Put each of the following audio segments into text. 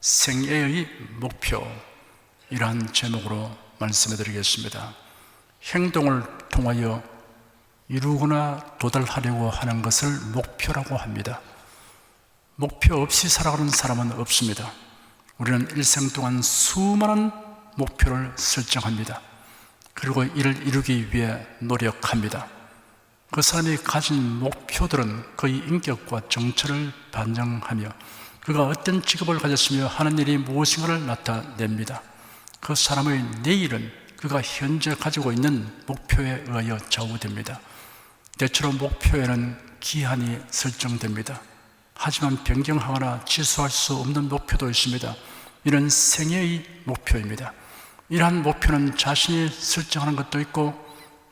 생애의 목표, 이러한 제목으로 말씀해 드리겠습니다. 행동을 통하여 이루거나 도달하려고 하는 것을 목표라고 합니다. 목표 없이 살아가는 사람은 없습니다. 우리는 일생 동안 수많은 목표를 설정합니다. 그리고 이를 이루기 위해 노력합니다. 그 사람이 가진 목표들은 그의 인격과 정체를 반영하며 그가 어떤 직업을 가졌으며 하는 일이 무엇인가를 나타냅니다. 그 사람의 내일은 그가 현재 가지고 있는 목표에 의하여 좌우됩니다. 때처럼 목표에는 기한이 설정됩니다. 하지만 변경하거나 취소할 수 없는 목표도 있습니다. 이런 생애의 목표입니다. 이러한 목표는 자신이 설정하는 것도 있고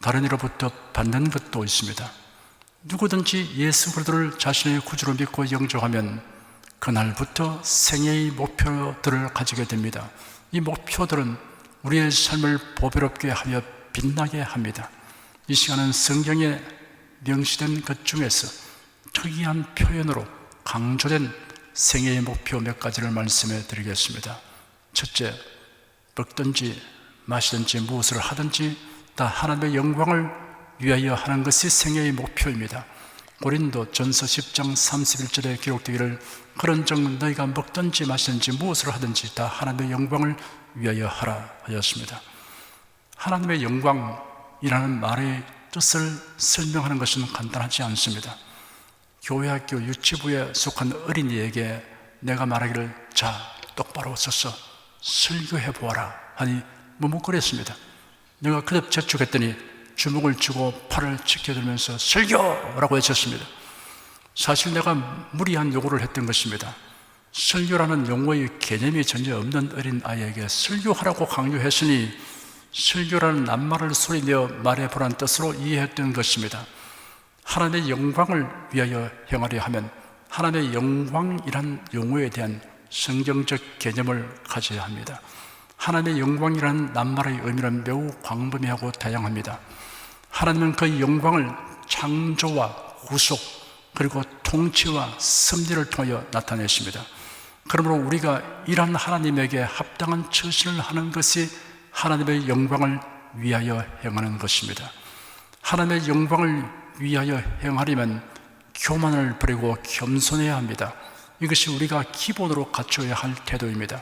다른 이로부터 받는 것도 있습니다. 누구든지 예수 그리스도를 자신의 구주로 믿고 영접하면 그날부터 생애의 목표들을 가지게 됩니다. 이 목표들은 우리의 삶을 보배롭게 하여 빛나게 합니다. 이 시간은 성경에 명시된 것 중에서 특이한 표현으로 강조된 생애의 목표 몇 가지를 말씀해 드리겠습니다. 첫째, 먹든지 마시든지 무엇을 하든지 다 하나님의 영광을 위하여 하는 것이 생애의 목표입니다. 고린도 전서 10장 31절에 기록되기를 그런즉 너희가 먹든지 마시든지 무엇을 하든지 다 하나님의 영광을 위하여 하라 하였습니다. 하나님의 영광이라는 말의 뜻을 설명하는 것은 간단하지 않습니다. 교회학교 유치부에 속한 어린이에게 내가 말하기를 자 똑바로 서서 설교해 보아라 하니 머뭇거렸습니다. 내가 그듭 재촉했더니 주먹을 쥐고 팔을 지켜들면서 설교라고 외쳤습니다. 사실 내가 무리한 요구를 했던 것입니다. 설교라는 용어의 개념이 전혀 없는 어린 아이에게 설교하라고 강요했으니 설교라는 낱말을 소리내어 말해보라는 뜻으로 이해했던 것입니다. 하나님의 영광을 위하여 행하려 하면 하나님의 영광이란 용어에 대한 성경적 개념을 가져야 합니다. 하나님의 영광이라는 낱말의 의미는 매우 광범위하고 다양합니다. 하나님은 그 영광을 창조와 구속 그리고 통치와 섭리를 통하여 나타내십니다. 그러므로 우리가 이러한 하나님에게 합당한 처신을 하는 것이 하나님의 영광을 위하여 행하는 것입니다. 하나님의 영광을 위하여 행하려면 교만을 버리고 겸손해야 합니다. 이것이 우리가 기본으로 갖춰야 할 태도입니다.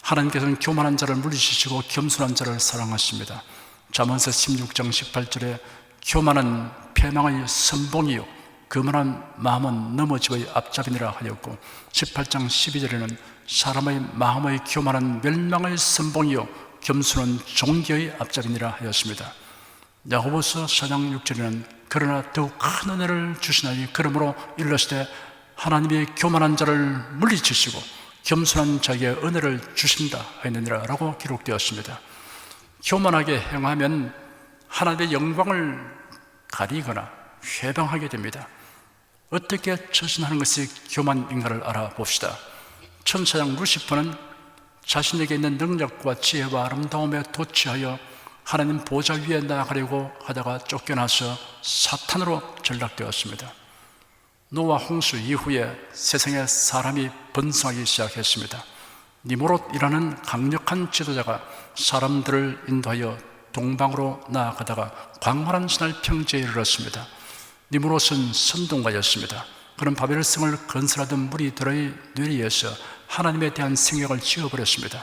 하나님께서는 교만한 자를 물리치시고 겸손한 자를 사랑하십니다. 잠언서 16장 18절에 교만은 패망의 선봉이요 거만한 마음은 넘어짐의 앞잡이니라 하였고 18장 12절에는 사람의 마음의 교만은 멸망의 선봉이요 겸손은 존귀의 앞잡이니라 하였습니다. 야고보서 4장 6절에는 그러나 더욱 큰 은혜를 주시나니 그러므로 이르시되 하나님이 교만한 자를 물리치시고 겸손한 자에게 은혜를 주신다 하였느니라 라고 기록되었습니다. 교만하게 행하면 하나님의 영광을 가리거나 회방하게 됩니다. 어떻게 처신하는 것이 교만인가를 알아봅시다. 천사장 루시퍼는 자신에게 있는 능력과 지혜와 아름다움에 도취하여 하나님 보좌 위에 나아가려고 하다가 쫓겨나서 사탄으로 전락되었습니다. 노아 홍수 이후에 세상에 사람이 번성하기 시작했습니다. 니무롯이라는 강력한 지도자가 사람들을 인도하여 동방으로 나아가다가 광활한 신할 평지에 이르렀습니다. 니무롯은 선동가였습니다. 그런 바벨성을 건설하던 무리들의 뇌리에서 하나님에 대한 생각을 지워버렸습니다.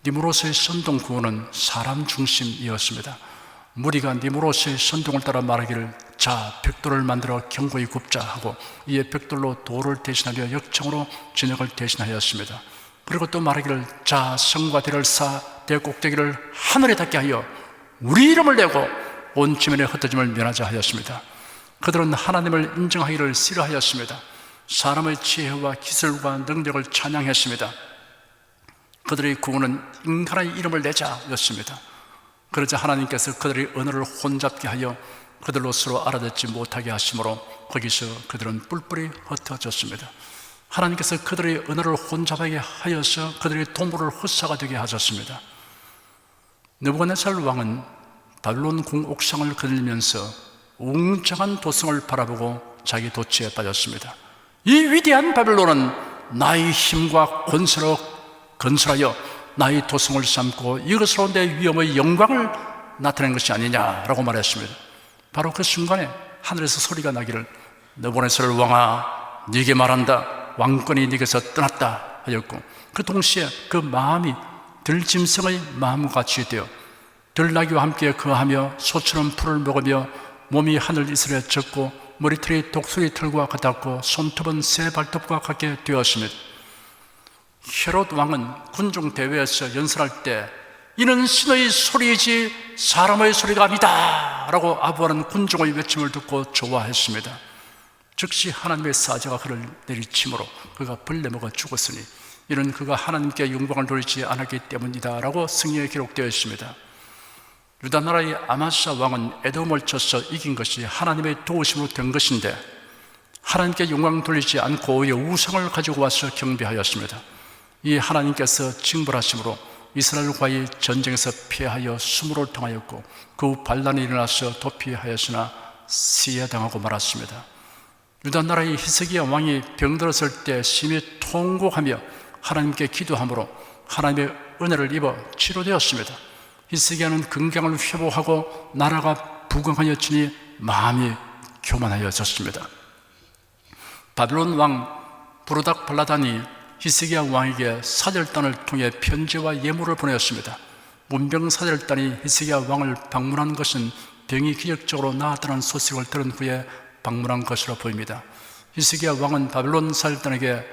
니무롯의 선동 구호는 사람 중심이었습니다. 무리가 니무롯의 선동을 따라 말하기를 자 벽돌을 만들어 견고히 굽자 하고 이에 벽돌로 돌을 대신하며 역청으로 진흙을 대신하였습니다. 그리고 또 말하기를 자 성과 대를 쌓아 대 꼭대기를 하늘에 닿게 하여 우리 이름을 내고 온 지면의 흩어짐을 면하자 하였습니다. 그들은 하나님을 인정하기를 싫어하였습니다. 사람의 지혜와 기술과 능력을 찬양했습니다. 그들의 구호는 인간의 이름을 내자 였습니다. 그러자 하나님께서 그들의 언어를 혼잡게 하여 그들로 서로 알아듣지 못하게 하심으로 거기서 그들은 뿔뿔이 흩어졌습니다. 하나님께서 그들의 언어를 혼잡하게 하여서 그들의 동물을 헛사가 되게 하셨습니다. 느부갓네살 왕은 바빌론 궁 옥상을 거닐면서 웅장한 도성을 바라보고 자기 도취에 빠졌습니다. 이 위대한 바빌론은 나의 힘과 권세로 건설하여 나의 도성을 삼고 이것으로 내 위엄의 영광을 나타낸 것이 아니냐라고 말했습니다. 바로 그 순간에 하늘에서 소리가 나기를 느부갓네살 왕아, 네게 말한다. 왕권이 네게서 떠났다 하였고, 그 동시에 그 마음이 들짐승의 마음과 같이 되어 들나귀와 함께 거하며 소처럼 풀을 먹으며 몸이 하늘 이슬에 젖고 머리털이 독수리 털과 같았고 손톱은 새 발톱과 같게 되었습니다. 헤롯 왕은 군중 대회에서 연설할 때 이는 신의 소리이지 사람의 소리가 아니다 라고 아부하는 군중의 외침을 듣고 좋아했습니다. 즉시 하나님의 사자가 그를 내리침으로 그가 벌레 먹어 죽었으니 이는 그가 하나님께 영광을 돌리지 않았기 때문이다 라고 성경에 기록되어 있습니다. 유다 나라의 아마스야 왕은 에돔을 쳐서 이긴 것이 하나님의 도우심으로 된 것인데 하나님께 영광 돌리지 않고 오히려 우상을 가지고 와서 경배하였습니다. 이 하나님께서 징벌하심으로 이스라엘과의 전쟁에서 패하여 수모를 당하였고 그 후 반란이 일어나서 도피하였으나 시해당하고 말았습니다. 유다 나라의 히스기야 왕이 병들었을 때 심히 통곡하며 하나님께 기도함으로 하나님의 은혜를 입어 치료되었습니다. 히스기야는 건강을 회복하고 나라가 부강하였으니 마음이 교만하여졌습니다. 바벨론 왕 부르닥 발라단이 히스기야 왕에게 사절단을 통해 편지와 예물을 보내었습니다. 문병 사절단이 히스기야 왕을 방문한 것은 병이 기적적으로 나았다는 소식을 들은 후에 방문한 것으로 보입니다. 히스기야 왕은 바벨론 사절단에게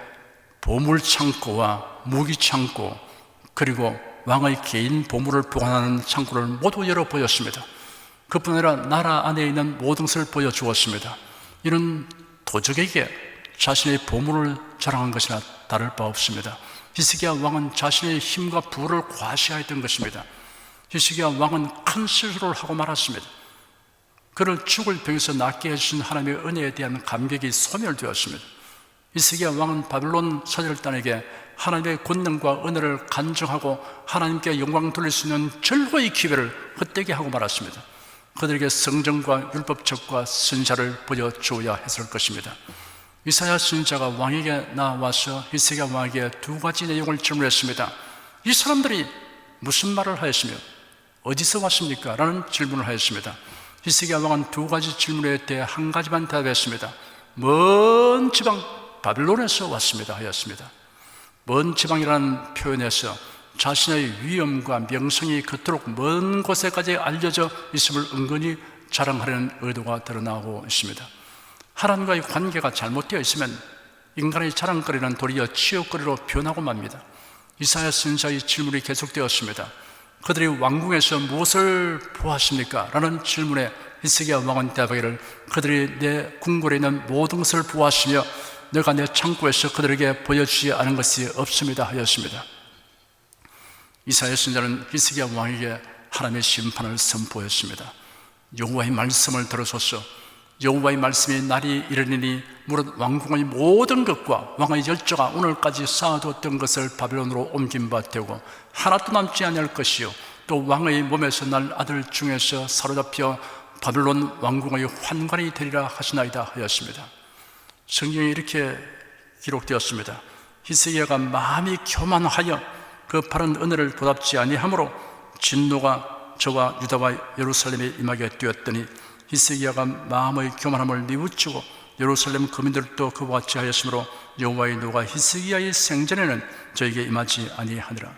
보물창고와 무기창고 그리고 왕의 개인 보물을 보관하는 창고를 모두 열어 보였습니다. 그뿐 아니라 나라 안에 있는 모든 것을 보여주었습니다. 이는 도적에게 자신의 보물을 자랑한 것이나 다를 바 없습니다. 히스기야 왕은 자신의 힘과 부를 과시하였던 것입니다. 히스기야 왕은 큰 실수를 하고 말았습니다. 그를 죽을 병에서 낫게 해주신 하나님의 은혜에 대한 감격이 소멸되었습니다. 히스기야 왕은 바벨론 사절단에게 하나님의 권능과 은혜를 간증하고 하나님께 영광 돌릴 수 있는 절호의 기회를 헛되게 하고 말았습니다. 그들에게 성전과 율법책과 선지자를 보여주어야 했을 것입니다. 이사야 선지자가 왕에게 나와서 히스기야 왕에게 두 가지 내용을 질문했습니다. 이 사람들이 무슨 말을 하였으며 어디서 왔습니까? 라는 질문을 하였습니다. 히스기야 왕은 두 가지 질문에 대해 한 가지만 대답했습니다. 먼 지방 바벨론에서 왔습니다 하였습니다. 먼 지방이라는 표현에서 자신의 위엄과 명성이 그토록 먼 곳에까지 알려져 있음을 은근히 자랑하려는 의도가 드러나고 있습니다. 하나님과의 관계가 잘못되어 있으면 인간의 자랑거리는 도리어 치욕거리로 변하고 맙니다. 이사야 선지자의 질문이 계속되었습니다. 그들이 왕궁에서 무엇을 보았습니까? 라는 질문에 히스기야 왕은 대답하기를 그들이 내 궁궐에 있는 모든 것을 보았으며 내가 내 창고에서 그들에게 보여주지 않은 것이 없습니다 하였습니다. 이사야 선지자는 히스기야 왕에게 하나님의 심판을 선포했습니다. 여호와의 말씀을 들으소서. 여호와의 말씀이 날이 이르리니 무릇 왕궁의 모든 것과 왕의 열조가 오늘까지 쌓아두었던 것을 바벨론으로 옮긴 바 되고 하나도 남지 아니할 것이요 또 왕의 몸에서 날 아들 중에서 사로잡혀 바벨론 왕궁의 환관이 되리라 하시나이다 하였습니다. 성경에 이렇게 기록되었습니다. 히스기야가 마음이 교만하여 그 바른 은혜를 보답지 아니하므로 진노가 저와 유다와 예루살렘에 임하게 되었더니 히스기야가 마음의 교만함을 뉘우치고 예루살렘 거민들도 그와 같이 하였으므로 여호와의 노가 히스기야의 생전에는 저에게 임하지 아니하니라.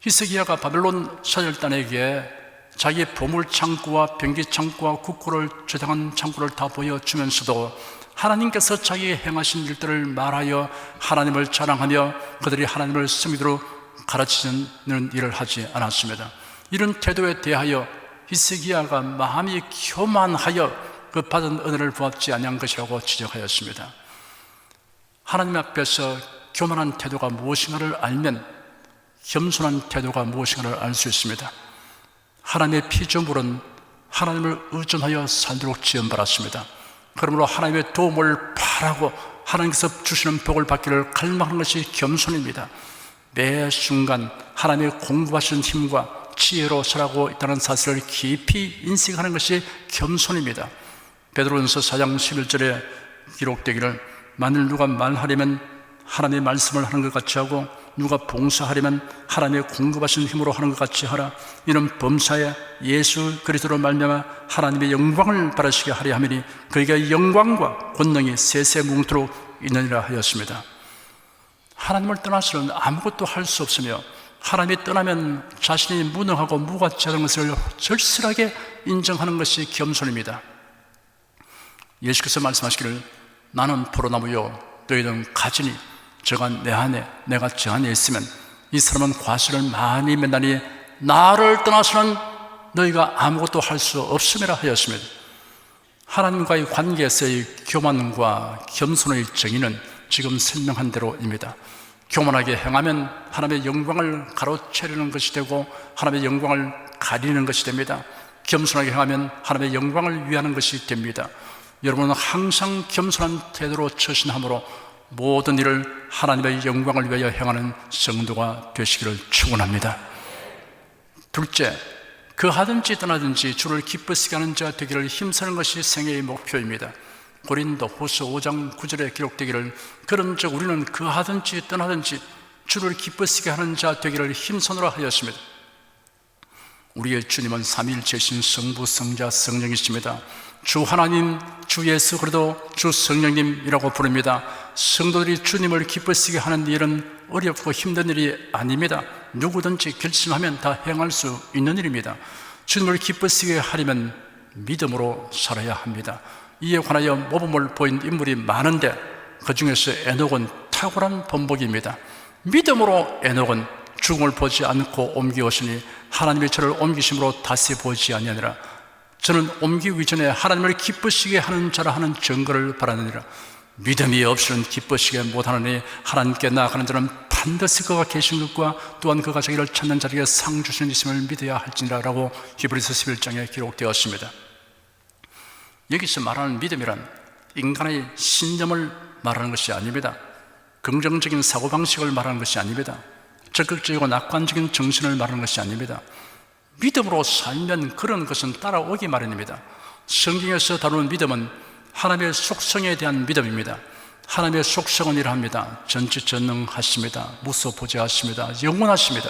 히스기야가 바벨론 사절단에게 자기의 보물 창고와 병기 창고와 국고를 저장한 창고를 다 보여주면서도 하나님께서 자기의 행하신 일들을 말하여 하나님을 자랑하며 그들이 하나님을 스미드로 가르치는 일을 하지 않았습니다. 이런 태도에 대하여 히스기야가 마음이 교만하여 그 받은 은혜를 보았지 아니한 것이라고 지적하였습니다. 하나님 앞에서 교만한 태도가 무엇인가를 알면 겸손한 태도가 무엇인가를 알 수 있습니다. 하나님의 피조물은 하나님을 의존하여 살도록 지음받았습니다. 그러므로 하나님의 도움을 바라고 하나님께서 주시는 복을 받기를 갈망하는 것이 겸손입니다. 매 순간 하나님의 공급하신 힘과 지혜로 살아가고 있다는 사실을 깊이 인식하는 것이 겸손입니다. 베드로전서 4장 11절에 기록되기를 만일 누가 말하려면 하나님의 말씀을 하는 것 같이 하고 누가 봉사하려면 하나님의 공급하신 힘으로 하는 것 같이 하라. 이는 범사에 예수 그리스도로 말미암아 하나님의 영광을 바라시게 하려 함이니 그에게 영광과 권능이 세세뭉토록 있느니라 하였습니다. 하나님을 떠나서는 아무것도 할 수 없으며 하나님이 떠나면 자신이 무능하고 무가치하다는 것을 절실하게 인정하는 것이 겸손입니다. 예수께서 말씀하시기를 나는 포도나무요 너희는 가지니 저가 내 안에 내가 저 안에 있으면 이 사람은 과실을 많이 맺나니 나를 떠나서는 너희가 아무것도 할 수 없음이라 하였습니다. 하나님과의 관계에서의 교만과 겸손의 정의는 지금 설명한 대로입니다. 교만하게 행하면 하나님의 영광을 가로채려는 것이 되고 하나님의 영광을 가리는 것이 됩니다. 겸손하게 행하면 하나님의 영광을 위하는 것이 됩니다. 여러분은 항상 겸손한 태도로 처신함으로 모든 일을 하나님의 영광을 위하여 행하는 성도가 되시기를 축원합니다. 둘째, 거하든지 떠나든지 주를 기쁘시게 하는 자 되기를 힘쓰는 것이 생애의 목표입니다. 고린도 후서 5장 9절에 기록되기를 그런즉 우리는 거하든지 떠나든지 주를 기쁘시게 하는 자 되기를 힘쓰노라 하였습니다. 우리의 주님은 삼위일체이신 성부, 성자, 성령이십니다. 주 하나님, 주 예수 그리스도, 주 성령님이라고 부릅니다. 성도들이 주님을 기쁘시게 하는 일은 어렵고 힘든 일이 아닙니다. 누구든지 결심하면 다 행할 수 있는 일입니다. 주님을 기쁘시게 하려면 믿음으로 살아야 합니다. 이에 관하여 모범을 보인 인물이 많은데 그 중에서 에녹은 탁월한 본보기입니다. 믿음으로 에녹은 죽음을 보지 않고 옮기었으니 하나님의 저를 옮기심으로 다시 보지 아니하니라. 저는 옮기기 전에 하나님을 기쁘시게 하는 자라 하는 증거를 바라느니라. 믿음이 없이는 기쁘시게 못하느니 하나님께 나아가는 자는 반드시 그가 계신 것과 또한 그가 자기를 찾는 자에게 상 주시는 있음을 믿어야 할지니라 라고 히브리서 11장에 기록되었습니다. 여기서 말하는 믿음이란 인간의 신념을 말하는 것이 아닙니다. 긍정적인 사고방식을 말하는 것이 아닙니다. 적극적이고 낙관적인 정신을 말하는 것이 아닙니다. 믿음으로 살면 그런 것은 따라오기 마련입니다. 성경에서 다루는 믿음은 하나님의 속성에 대한 믿음입니다. 하나님의 속성은 이러합니다. 전지전능하십니다. 무소부재하십니다. 영원하십니다.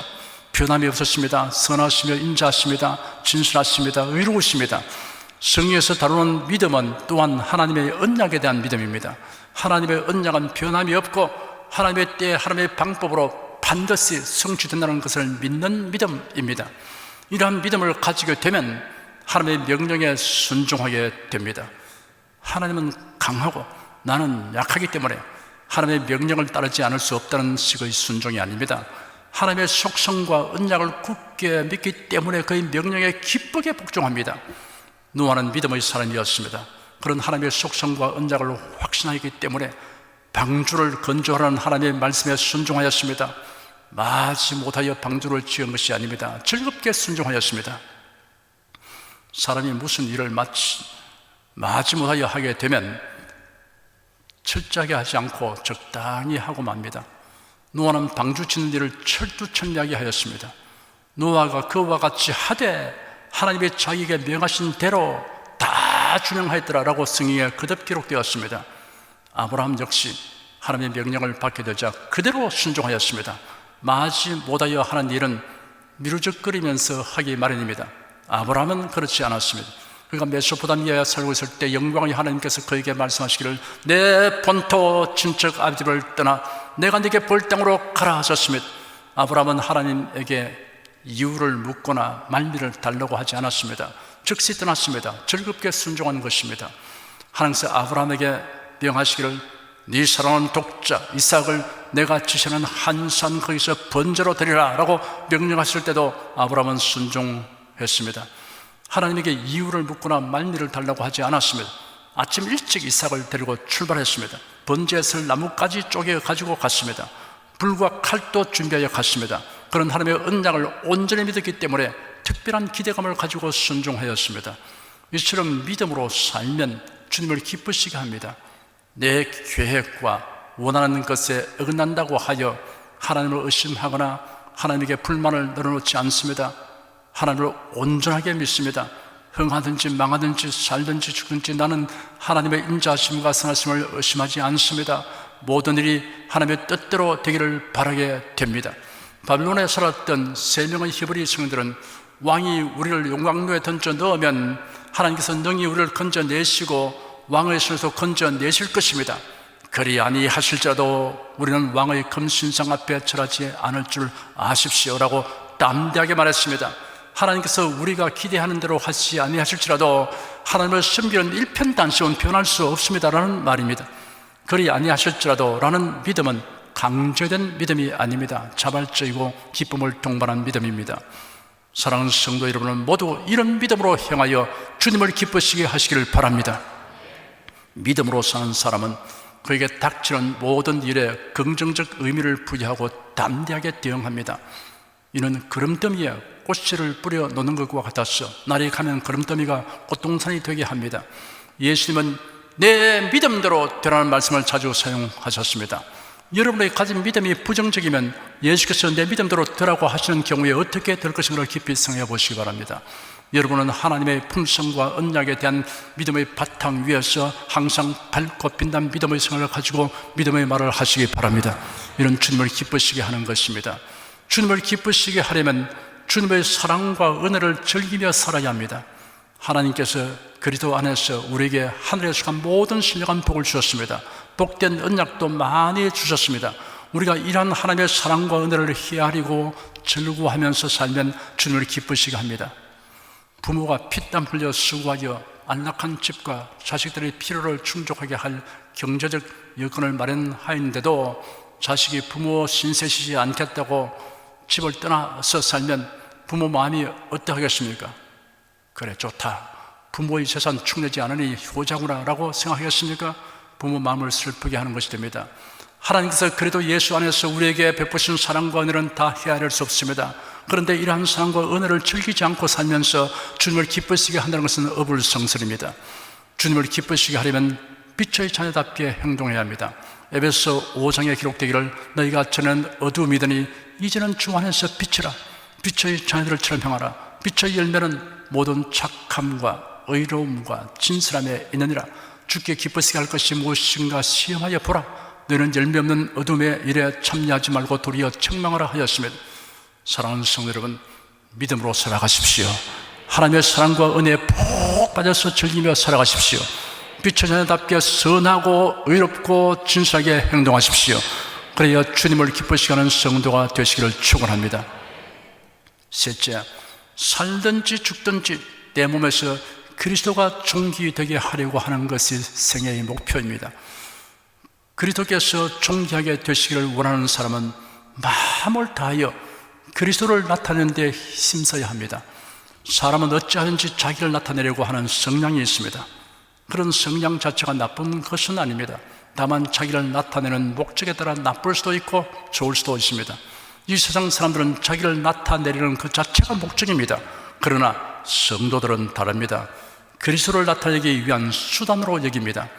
변함이 없으십니다. 선하시며 인자하십니다. 진실하십니다. 의로우십니다. 성경에서 다루는 믿음은 또한 하나님의 언약에 대한 믿음입니다. 하나님의 언약은 변함이 없고 하나님의 때 하나님의 방법으로 반드시 성취된다는 것을 믿는 믿음입니다. 이러한 믿음을 가지게 되면 하나님의 명령에 순종하게 됩니다. 하나님은 강하고 나는 약하기 때문에 하나님의 명령을 따르지 않을 수 없다는 식의 순종이 아닙니다. 하나님의 속성과 언약을 굳게 믿기 때문에 그의 명령에 기쁘게 복종합니다. 노아는 믿음의 사람이었습니다. 그런 하나님의 속성과 언약을 확신하기 때문에 방주를 건조하라는 하나님의 말씀에 순종하였습니다. 마지 못하여 방주를 지은 것이 아닙니다. 즐겁게 순종하였습니다. 사람이 무슨 일을 마지 못하여 하게 되면 철저하게 하지 않고 적당히 하고 맙니다. 노아는 방주 짓는 일을 철두철미하게 하였습니다. 노아가 그와 같이 하되 하나님의 자기에게 명하신 대로 다 준행하였더라라고 성경에 거듭 기록되었습니다. 아브라함 역시 하나님의 명령을 받게 되자 그대로 순종하였습니다. 마지 못하여 하는 일은 미루적거리면서 하기 마련입니다. 아브라함은 그렇지 않았습니다. 그가 메소포타미아에 살고 있을 때 영광의 하나님께서 그에게 말씀하시기를 내 본토 친척 아비집을 떠나 내가 네게 볼 땅으로 가라 하셨습니다. 아브라함은 하나님에게 이유를 묻거나 말미를 달라고 하지 않았습니다. 즉시 떠났습니다. 즐겁게 순종하는 것입니다. 하나님께서 아브라함에게 명하시기를 네 사랑하는 독자 이삭을 내가 지시하는 한 산 거기서 번제로 드리라 라고 명령하실 때도 아브라함은 순종했습니다. 하나님에게 이유를 묻거나 말미를 달라고 하지 않았습니다. 아침 일찍 이삭을 데리고 출발했습니다. 번제를 나뭇가지 쪼개 가지고 갔습니다. 불과 칼도 준비하여 갔습니다. 그런 하나님의 언약을 온전히 믿었기 때문에 특별한 기대감을 가지고 순종하였습니다. 이처럼 믿음으로 살면 주님을 기쁘시게 합니다. 내 계획과 원하는 것에 어긋난다고 하여 하나님을 의심하거나 하나님에게 불만을 늘어놓지 않습니다. 하나님을 온전하게 믿습니다. 흥하든지 망하든지 살든지 죽든지 나는 하나님의 인자하심과 선하심을 의심하지 않습니다. 모든 일이 하나님의 뜻대로 되기를 바라게 됩니다. 바빌론에 살았던 3명의 히브리 성들은 왕이 우리를 용광로에 던져 넣으면 하나님께서 능히 우리를 건져내시고 왕의 손에서 건져내실 것입니다. 그리 아니하실지라도 우리는 왕의 금신상 앞에 절하지 않을 줄 아십시오라고 담대하게 말했습니다. 하나님께서 우리가 기대하는 대로 하시지 아니하실지라도 하나님을 섬기는 일편단심은 변할 수 없습니다라는 말입니다. 그리 아니하실지라도 라는 믿음은 강조된 믿음이 아닙니다. 자발적이고 기쁨을 동반한 믿음입니다. 사랑하는 성도 여러분은 모두 이런 믿음으로 행하여 주님을 기쁘시게 하시기를 바랍니다. 믿음으로 사는 사람은 그에게 닥치는 모든 일에 긍정적 의미를 부여하고 담대하게 대응합니다. 이는 구름더미에 꽃씨를 뿌려 놓는 것과 같아서 날이 가면 구름더미가 꽃동산이 되게 합니다. 예수님은 내 믿음대로 되라는 말씀을 자주 사용하셨습니다. 여러분의 가진 믿음이 부정적이면 예수께서 내 믿음대로 되라고 하시는 경우에 어떻게 될 것인가를 깊이 생각해 보시기 바랍니다. 여러분은 하나님의 풍성과 언약에 대한 믿음의 바탕 위에서 항상 밝고 빛난 믿음의 생활을 가지고 믿음의 말을 하시기 바랍니다. 이런 주님을 기쁘시게 하는 것입니다. 주님을 기쁘시게 하려면 주님의 사랑과 은혜를 즐기며 살아야 합니다. 하나님께서 그리스도 안에서 우리에게 하늘에 속한 모든 신령한 복을 주셨습니다. 복된 언약도 많이 주셨습니다. 우리가 이러한 하나님의 사랑과 은혜를 헤아리고 즐거워하면서 살면 주님을 기쁘시게 합니다. 부모가 피땀 흘려 수고하여 안락한 집과 자식들의 필요를 충족하게 할 경제적 여건을 마련하였는데도 자식이 부모 신세시지 않겠다고 집을 떠나서 살면 부모 마음이 어떠하겠습니까? 그래, 좋다, 부모의 재산 축내지 않으니 효자구나 라고 생각하겠습니까? 부모 마음을 슬프게 하는 것이 됩니다. 하나님께서 그래도 예수 안에서 우리에게 베푸신 사랑과 은혜는 다 헤아릴 수 없습니다. 그런데 이러한 사랑과 은혜를 즐기지 않고 살면서 주님을 기쁘시게 한다는 것은 어불성설입니다. 주님을 기쁘시게 하려면 빛의 자녀답게 행동해야 합니다. 에베소 5장에 기록되기를 너희가 전에는 어두움이더니 이제는 주 안에서 빛이라, 빛의 자녀들처럼 행하라. 빛의 열매는 모든 착함과 의로움과 진실함에 있느니라. 주께 기쁘시게 할 것이 무엇인가 시험하여 보라. 너희는 열매 없는 어둠의 일에 참여하지 말고 도리어 책망하라 하였습니다. 사랑하는 성도 여러분, 믿음으로 살아가십시오. 하나님의 사랑과 은혜에 푹 빠져서 즐기며 살아가십시오. 빛의 자녀답게 선하고 의롭고 진실하게 행동하십시오. 그래야 주님을 기쁘시게 하는 성도가 되시기를 축원합니다. 셋째, 살든지 죽든지 내 몸에서 그리스도가 존귀되게 하려고 하는 것이 생애의 목표입니다. 그리스도께서 존귀하게 되시기를 원하는 사람은 마음을 다하여 그리스도를 나타내는 데 힘써야 합니다. 사람은 어찌하든지 자기를 나타내려고 하는 성향이 있습니다. 그런 성향 자체가 나쁜 것은 아닙니다. 다만 자기를 나타내는 목적에 따라 나쁠 수도 있고 좋을 수도 있습니다. 이 세상 사람들은 자기를 나타내려는 그 자체가 목적입니다. 그러나 성도들은 다릅니다. 그리스도를 나타내기 위한 수단으로 여깁니다.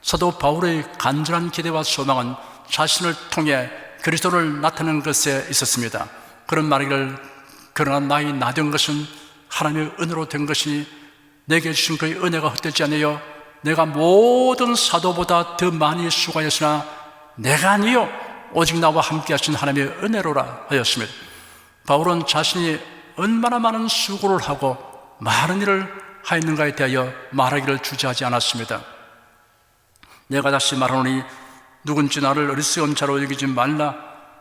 사도 바울의 간절한 기대와 소망은 자신을 통해 그리스도를 나타내는 것에 있었습니다. 그런 말이기를 그러나 나의 나된 것은 하나님의 은혜로 된 것이니 내게 주신 그의 은혜가 헛되지 않으여 내가 모든 사도보다 더 많이 수고하였으나 내가 아니요 오직 나와 함께 하신 하나님의 은혜로라 하였습니다. 바울은 자신이 얼마나 많은 수고를 하고 많은 일을 하였는가에 대하여 말하기를 주저하지 않았습니다. 내가 다시 말하노니 누군지 나를 어리석은 자로 여기지 말라.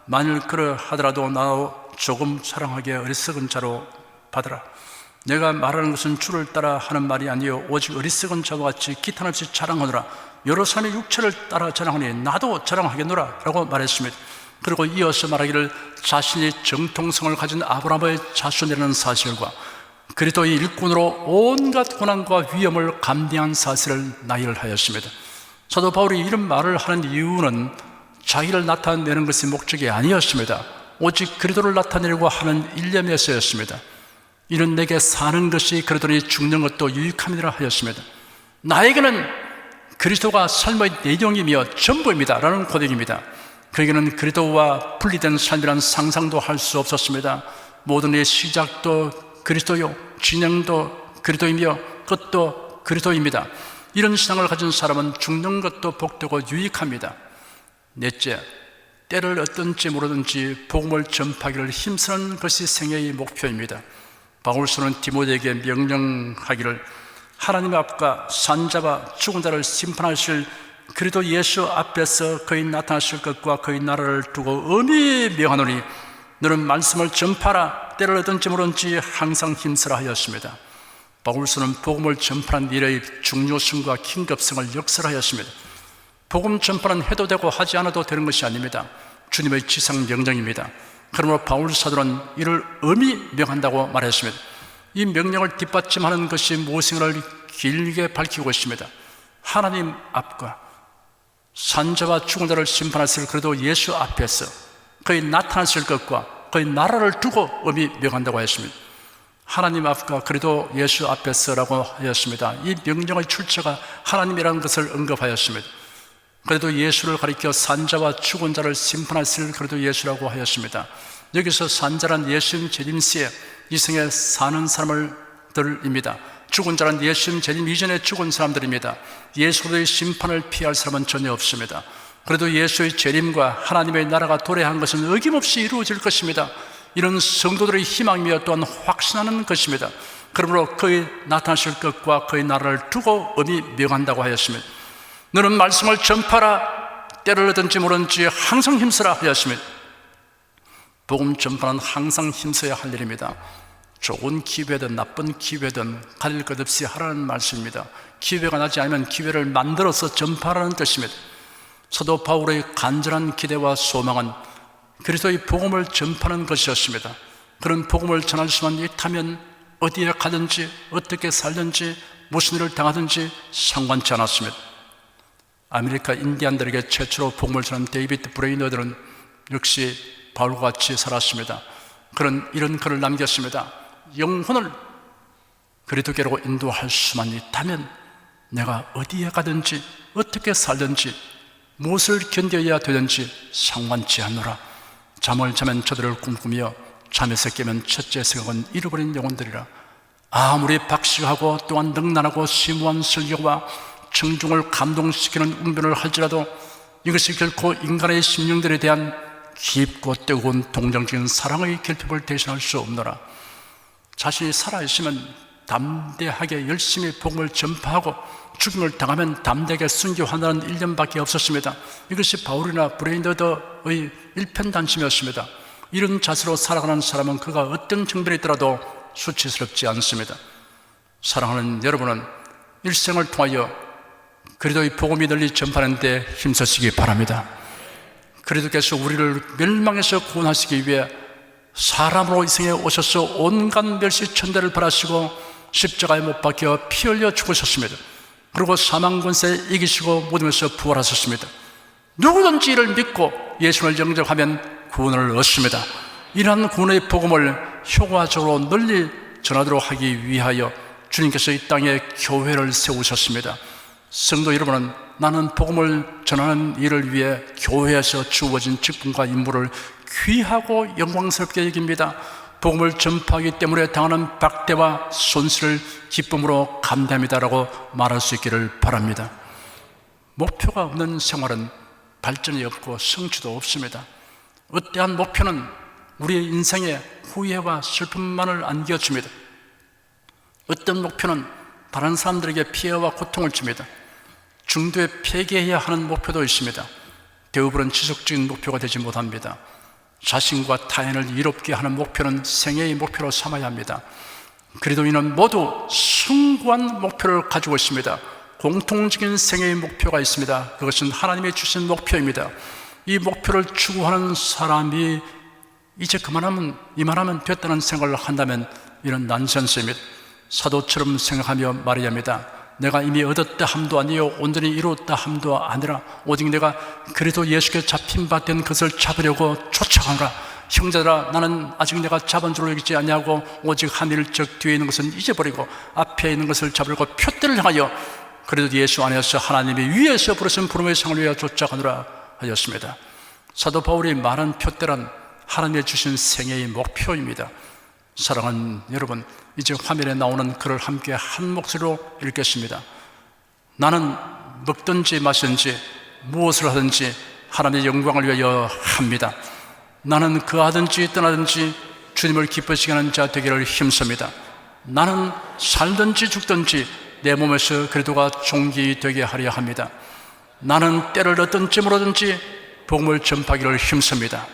만일 그러하더라도 나 조금 사랑하게 어리석은 자로 받으라. 내가 말하는 것은 주를 따라 하는 말이 아니요 오직 어리석은 자와 같이 기탄없이 자랑하노라. 여러 사람의 육체를 따라 자랑하니 나도 자랑하겠노라 라고 말했습니다. 그리고 이어서 말하기를 자신이 정통성을 가진 아브라함의 자손이라는 사실과 그리스도의 일꾼으로 온갖 고난과 위험을 감당한 사실을 나열을 하였습니다. 사도 바울이 이런 말을 하는 이유는 자기를 나타내는 것이 목적이 아니었습니다. 오직 그리스도를 나타내려고 하는 일념에서였습니다. 이는 내게 사는 것이 그러더니 죽는 것도 유익함이라 하였습니다. 나에게는 그리스도가 삶의 내용이며 전부입니다 라는 고백입니다. 그에게는 그리스도와 분리된 삶이란 상상도 할 수 없었습니다. 모든 일의 시작도 그리스도요, 진행도 그리스도이며 끝도 그리스도입니다. 이런 신앙을 가진 사람은 죽는 것도 복되고 유익합니다. 넷째, 때를 어떤지 모르든지 복음을 전파하기를 힘쓰는 것이 생애의 목표입니다. 바울서는 디모데에게 명령하기를 하나님 앞과 산자와 죽은 자를 심판하실 그리스도 예수 앞에서 그의 나타나실 것과 그의 나라를 두고 엄히 명하노니 너는 말씀을 전파하라. 때를 어떤지 모르든지 항상 힘쓰라 하였습니다. 바울서는 복음을 전파하는 일의 중요성과 긴급성을 역설하였습니다. 복음 전파는 해도 되고 하지 않아도 되는 것이 아닙니다. 주님의 지상 명령입니다. 그러므로 바울 사도는 이를 엄히 명한다고 말했습니다. 이 명령을 뒷받침하는 것이 무엇인가를 길게 밝히고 있습니다. 하나님 앞과 산자와 죽은 자를 심판하실 그래도 예수 앞에서 그의 나타나실 것과 그의 나라를 두고 엄히 명한다고 했습니다. 하나님 앞과 그래도 예수 앞에서라고 하였습니다. 이 명령의 출처가 하나님이라는 것을 언급하였습니다. 그래도 예수를 가리켜 산자와 죽은 자를 심판하실 그래도 예수라고 하였습니다. 여기서 산자란 예수님 재림시에 이 생에 사는 사람들입니다. 죽은 자란 예수님 재림 이전에 죽은 사람들입니다. 예수의 심판을 피할 사람은 전혀 없습니다. 그래도 예수의 재림과 하나님의 나라가 도래한 것은 어김없이 이루어질 것입니다. 이런 성도들의 희망이며 또한 확신하는 것입니다. 그러므로 그의 나타나실 것과 그의 나라를 두고 엄히 명한다고 하였습니다. 너는 말씀을 전파하라. 때를 얻든지 모르든지 항상 힘쓰라 하였습니다. 복음 전파는 항상 힘써야 할 일입니다. 좋은 기회든 나쁜 기회든 가릴 것 없이 하라는 말씀입니다. 기회가 나지 않으면 기회를 만들어서 전파하라는 뜻입니다. 사도 바울의 간절한 기대와 소망은 그리스도의 복음을 전파하는 것이었습니다. 그런 복음을 전할 수만 있다면 어디에 가든지 어떻게 살든지 무슨 일을 당하든지 상관치 않았습니다. 아메리카 인디안들에게 최초로 복음을 전한 데이비드 브레이너들은 역시 바울과 같이 살았습니다. 그런 이런 글을 남겼습니다. 영혼을 그리스도께로 인도할 수만 있다면 내가 어디에 가든지 어떻게 살든지 무엇을 견뎌야 되든지 상관치 않노라. 잠을 자면 저들을 꿈꾸며 잠에서 깨면 첫째 생각은 잃어버린 영혼들이라. 아무리 박식하고 또한 능란하고 심오한 설교와 청중을 감동시키는 웅변을 할지라도 이것이 결코 인간의 심령들에 대한 깊고 뜨거운 동정적인 사랑의 결핍을 대신할 수 없노라. 자신이 살아있으면 담대하게 열심히 복음을 전파하고 죽임을 당하면 담대하게 순교한다는 일념밖에 없었습니다. 이것이 바울이나 브레인더의 일편단심이었습니다. 이런 자세로 살아가는 사람은 그가 어떤 정변에 있더라도 수치스럽지 않습니다. 사랑하는 여러분은 일생을 통하여 그리스도의 복음이 널리 전파하는 데 힘쓰시기 바랍니다. 그리스도께서 우리를 멸망에서 구원하시기 위해 사람으로 이 생에 오셔서 온갖 멸시천대를 벌하시고 십자가에 못 박혀 피 흘려 죽으셨습니다. 그리고 사망 권세 이기시고 모둠에서 부활하셨습니다. 누구든지 이를 믿고 예수를 영접하면 구원을 얻습니다. 이러한 구원의 복음을 효과적으로 널리 전하도록 하기 위하여 주님께서 이 땅에 교회를 세우셨습니다. 성도 여러분은 나는 복음을 전하는 일을 위해 교회에서 주어진 직분과 임무를 귀하고 영광스럽게 여깁니다. 복음을 전파하기 때문에 당하는 박대와 손실을 기쁨으로 감당합니다라고 말할 수 있기를 바랍니다. 목표가 없는 생활은 발전이 없고 성취도 없습니다. 어떠한 목표는 우리의 인생에 후회와 슬픔만을 안겨줍니다. 어떤 목표는 다른 사람들에게 피해와 고통을 줍니다. 중도에 폐기해야 하는 목표도 있습니다. 대부분은 지속적인 목표가 되지 못합니다. 자신과 타인을 이롭게 하는 목표는 생애의 목표로 삼아야 합니다. 그리스도인은 모두 숭고한 목표를 가지고 있습니다. 공통적인 생애의 목표가 있습니다. 그것은 하나님이 주신 목표입니다. 이 목표를 추구하는 사람이 이제 그만하면 이만하면 됐다는 생각을 한다면 이런 난센스입니다. 사도처럼 생각하며 말해야 합니다. 내가 이미 얻었다 함도 아니요 온전히 이루었다 함도 아니라 오직 내가 그래도 예수께 잡힌 바 된 것을 잡으려고 쫓아가노라. 형제들아, 나는 아직 내가 잡은 줄로 여기지 아니하고 오직 하늘적 뒤에 있는 것은 잊어버리고 앞에 있는 것을 잡으려고 표대를 향하여 그래도 예수 안에서 하나님이 위에서 부르신 부름의 상을 위하여 쫓아가노라 하였습니다. 사도 바울이 말한 표대란 하나님의 주신 생애의 목표입니다. 사랑하는 여러분, 이제 화면에 나오는 글을 함께 한 목소리로 읽겠습니다. 나는 먹든지 마시든지 무엇을 하든지 하나님의 영광을 위하여 합니다. 나는 거하든지 떠나든지 주님을 기쁘시게 하는 자 되기를 힘씁니다. 나는 살든지 죽든지 내 몸에서 그리스도가 존귀되게 하려 합니다. 나는 때를 얻든지 물어든지 복음을 전파하기를 힘씁니다.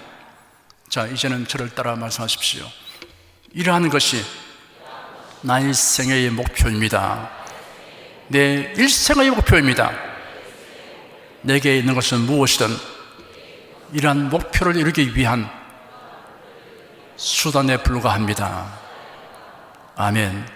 자, 이제는 저를 따라 말씀하십시오. 이러한 것이 나의 생애의 목표입니다. 내 일생의 목표입니다. 내게 있는 것은 무엇이든 이러한 목표를 이루기 위한 수단에 불과합니다. 아멘.